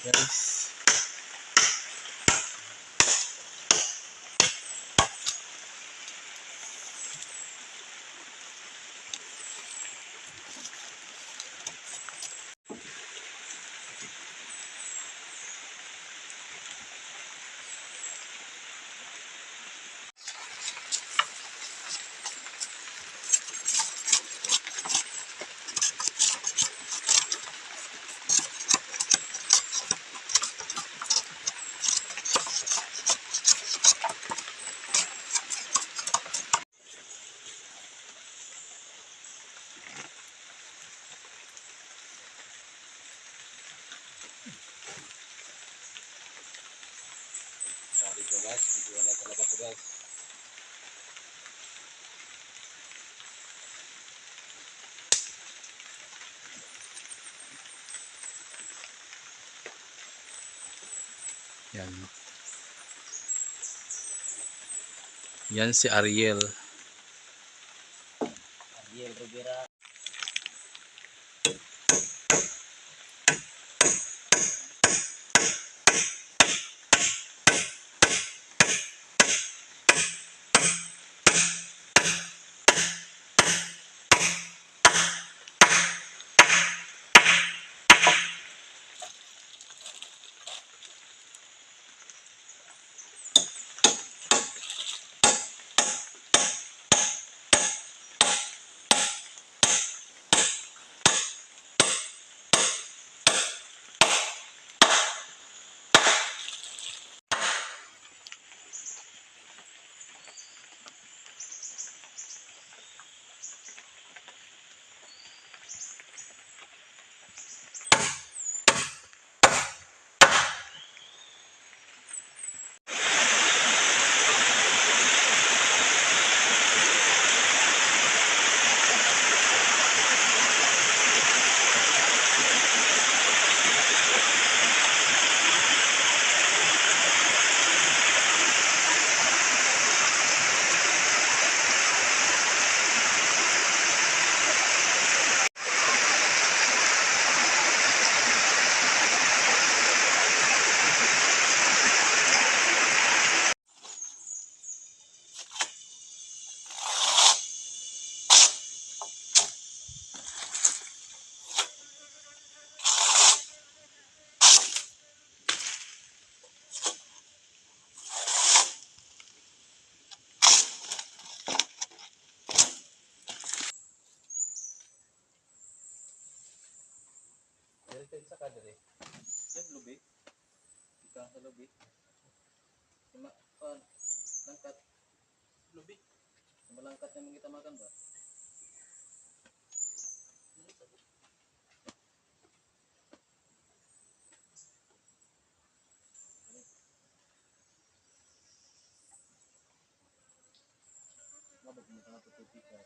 guys. Dito guys, video na talaga to guys. Yan. Yan si Ariel. Ariel Rivera. Delta sa kadre. Yan lubi. Ika sa lubi. Langkat. Lubi. Malangkat yang kita makan ba? Mabot mo na tutupi ka.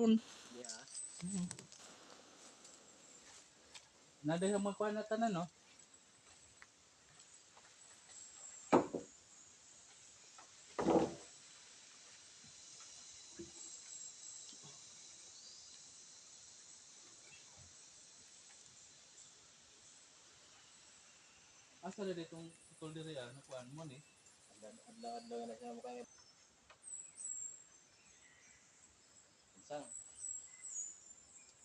ron. Di ah. Nada yung magkuhan na tanan, no? Asa na ditong putol diri nakuan mo ni? Adlaw-adlaw na siya mukha. Isang.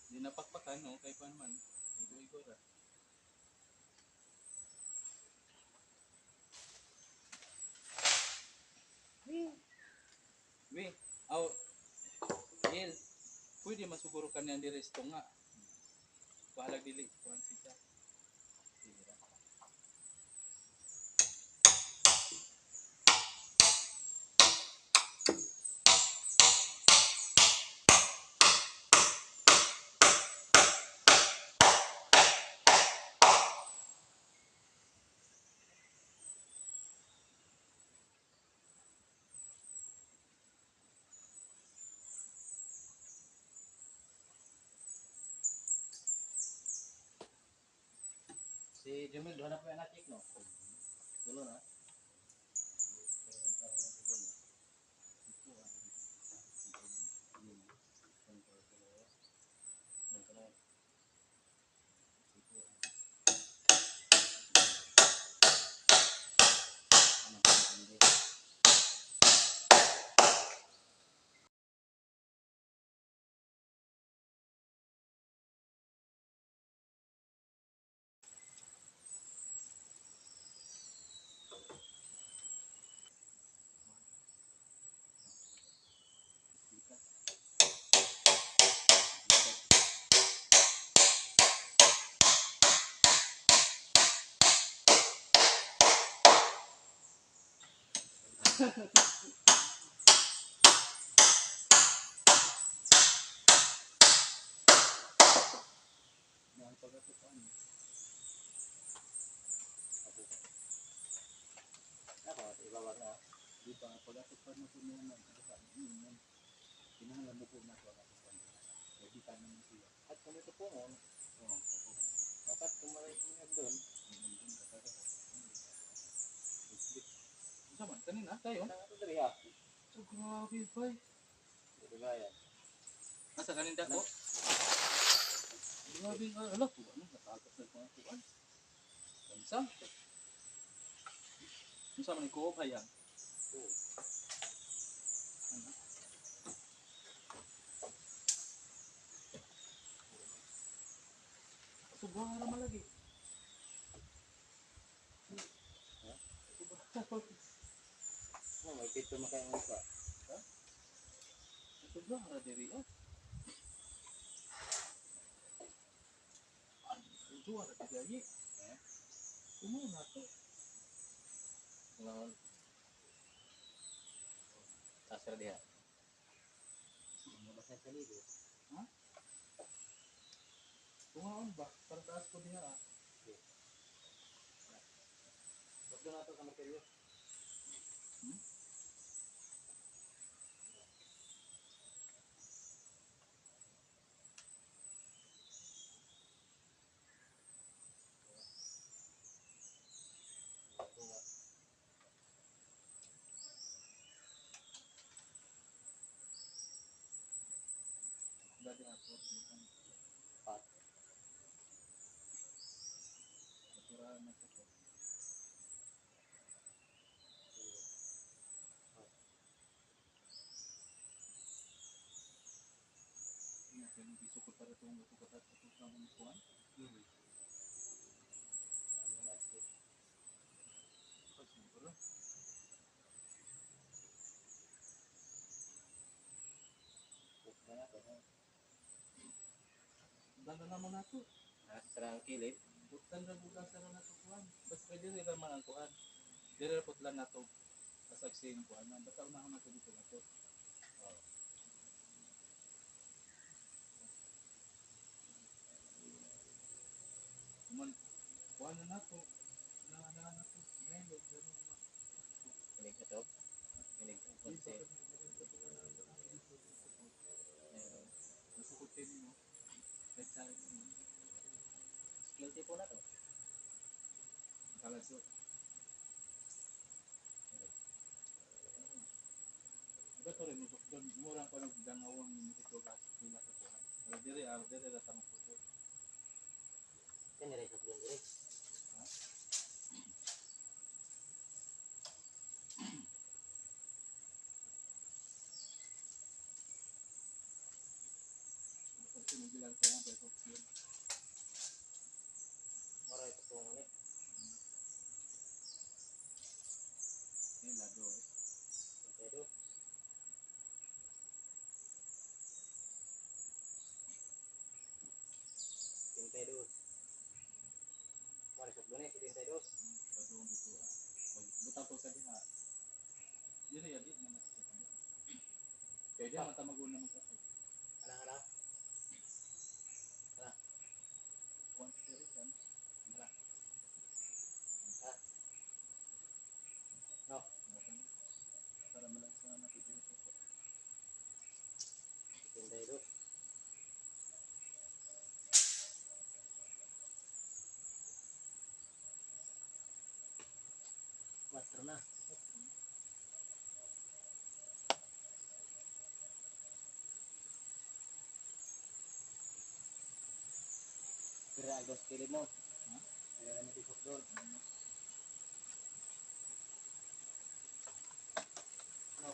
Di napakpakan, no? Kay pa naman. Igo-igo ra. We, aw, Il, pwede masuguro ka niyan diri sa tunga. Bahalag dili, kuhan siya. Si Jamil, doon na po yung anak no? Dulo na. Yan pagkatupan. Ako, ibabag na. Di ba pagkatupan na po niya man. Kinahanglan mo po na po pagkatupan. Pwede ka naman siya. At kung ito po mo, Oo, po. dapat kumaray mo doon. Isa man, kanina tayo. Ano ito dali ha? So, grabe ba? Ito gaya. Asa kaninda ko? Grabe nga, ala po, ano, natakas na mga kuwan. Kansa? Ano sa man ko, hayang? Oo. Ano? Subara malagi. Subara. Oh, may pito makayang pa. Subara diri ah. Subara diri. Kumo na to. Ngayon. Tasar dia. Mabas na sa libo. Ha? Kumaon ba? Para taas ko diha. Bakit na ito sa materyo? Dali ako. Pat. Natural na ko. Ina ko yung isukot para itong isukot at ito sa mga kuwan. Ano nga ito? Siguro. Pusta na ito. Dala na mo na to. Sarang kilid. Butan na bukas na na to kuwan. Basta dili ra man ang kuwan. Dili ra putlan na to. Kasagsin kuwan. Basta unahan na to dito na to. Kuman, kuwan na to. Na to. Ngayon, ganun ma. Kinig ito. Kinig ito. Di ba Konse. kami maganda po ka na dito. tipo na to. Kalasot. Bato rin mo doon murang pa nagdangawang ni dito gas pila ka kuhan. Pero dire ra tamo puto. Kan dire sa doon dire. Ha? Kasi nagilan pa yan pero yun. Maray to tong ni. Yung lado. Pero 32. Maray sa doon ni 32. Padung dito ah. Pag butang ko sa diha. Dire ya di na nasa. Kaya diyan matamagon na magkato. Ala. Kuan dire kan. Ala. Ha. No. Para malansa na dito sa 32. Cuatro na. Kira agos kilid no. Ha? Kaya na tikok doon. No.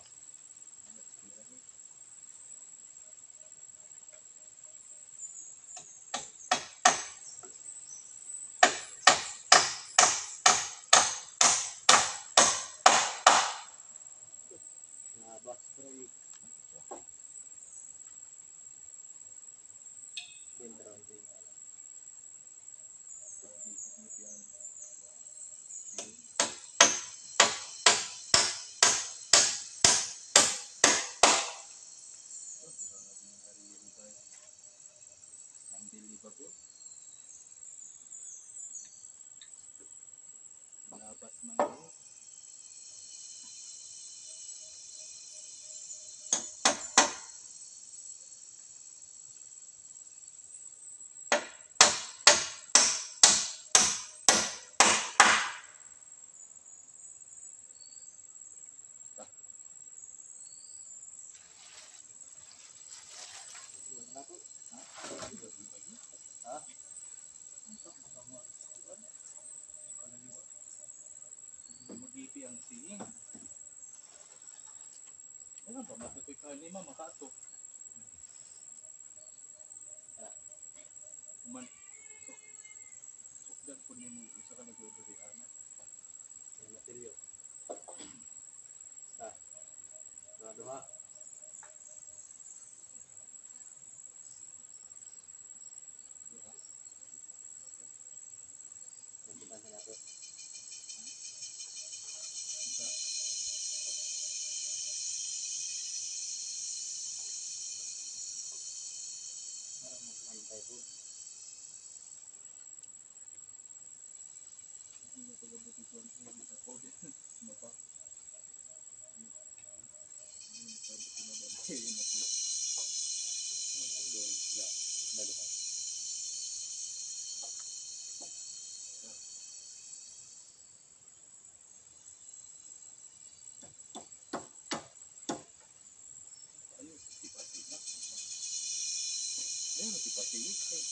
Nabas pero dentro din. Unbelievable. Labas man yun. Nako. Ha? Ha? Mag-ipi ang siing. Ano ba? Matukoy ka lima makato. Uman. Sukdan po niya mo isa ka nag-order ana. May materyo. Sa. Duha. Kita na nato. Isa. Antay po. Hindi na pag-abuti ko ang sa code. Ano pa? Hindi na sabi ko na ba? Hindi na po. Doon. Ya. Duha. Ayun, tipati na. Ayun, tipati. Okay.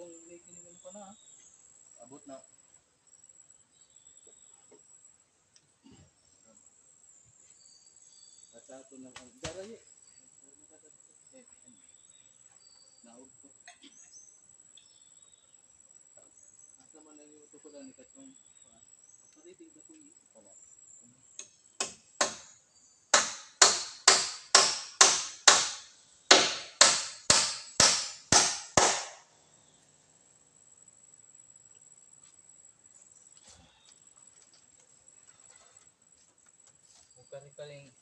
kung may kinimin ko na. Abot na. At sa ato na ang daray. Naog ko. Asa man ang yung tukulan ni katong pariting na po yi. Kari-karing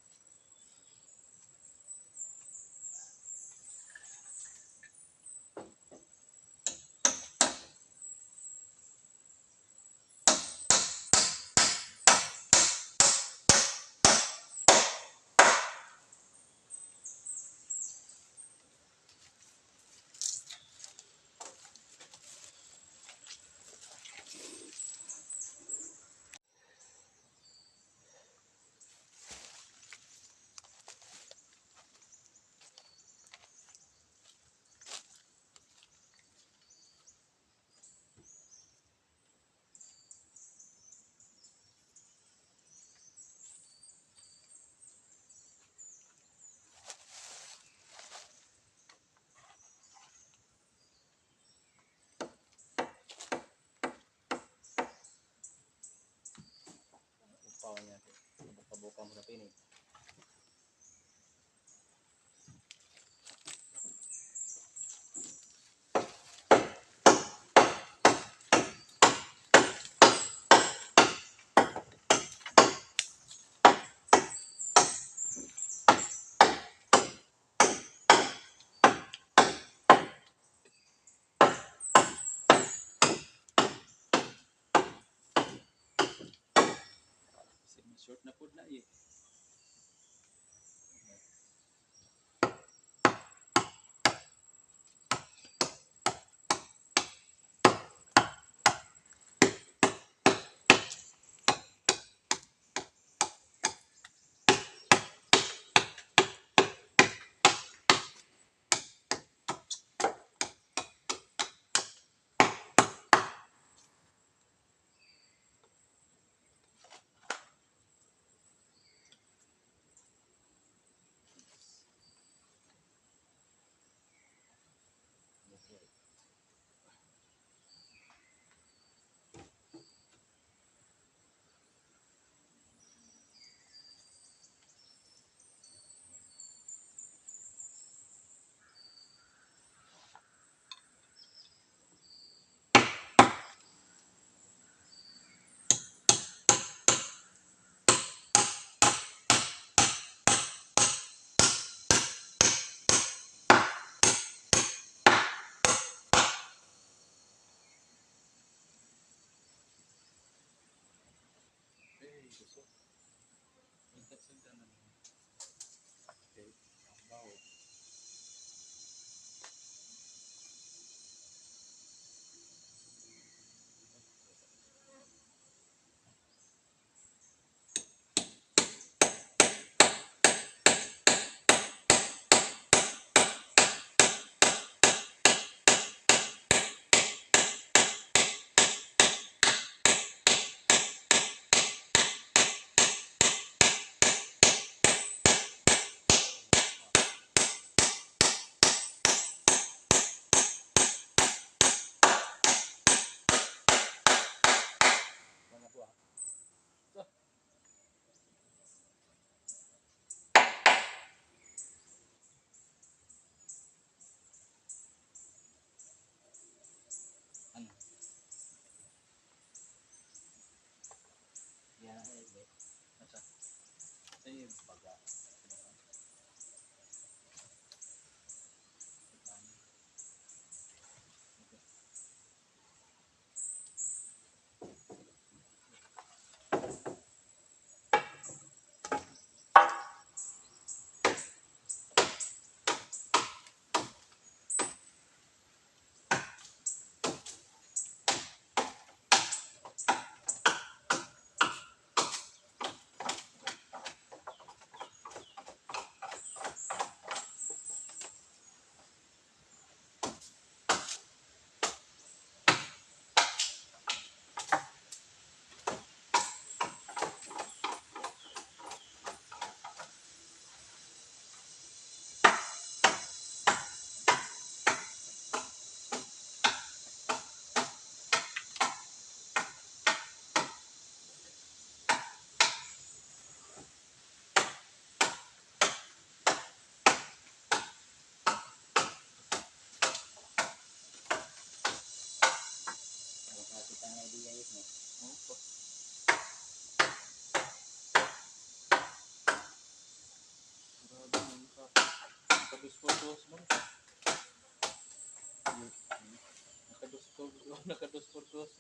Upaw niya. Buka-buka mo na pinig. short na pod na eh. Gusto. Sundan na naman. Okay. Ang bawo. Sana idea yun mo. Opo. Grabe mo nakaduspor-dos man. Nakaduspor-dos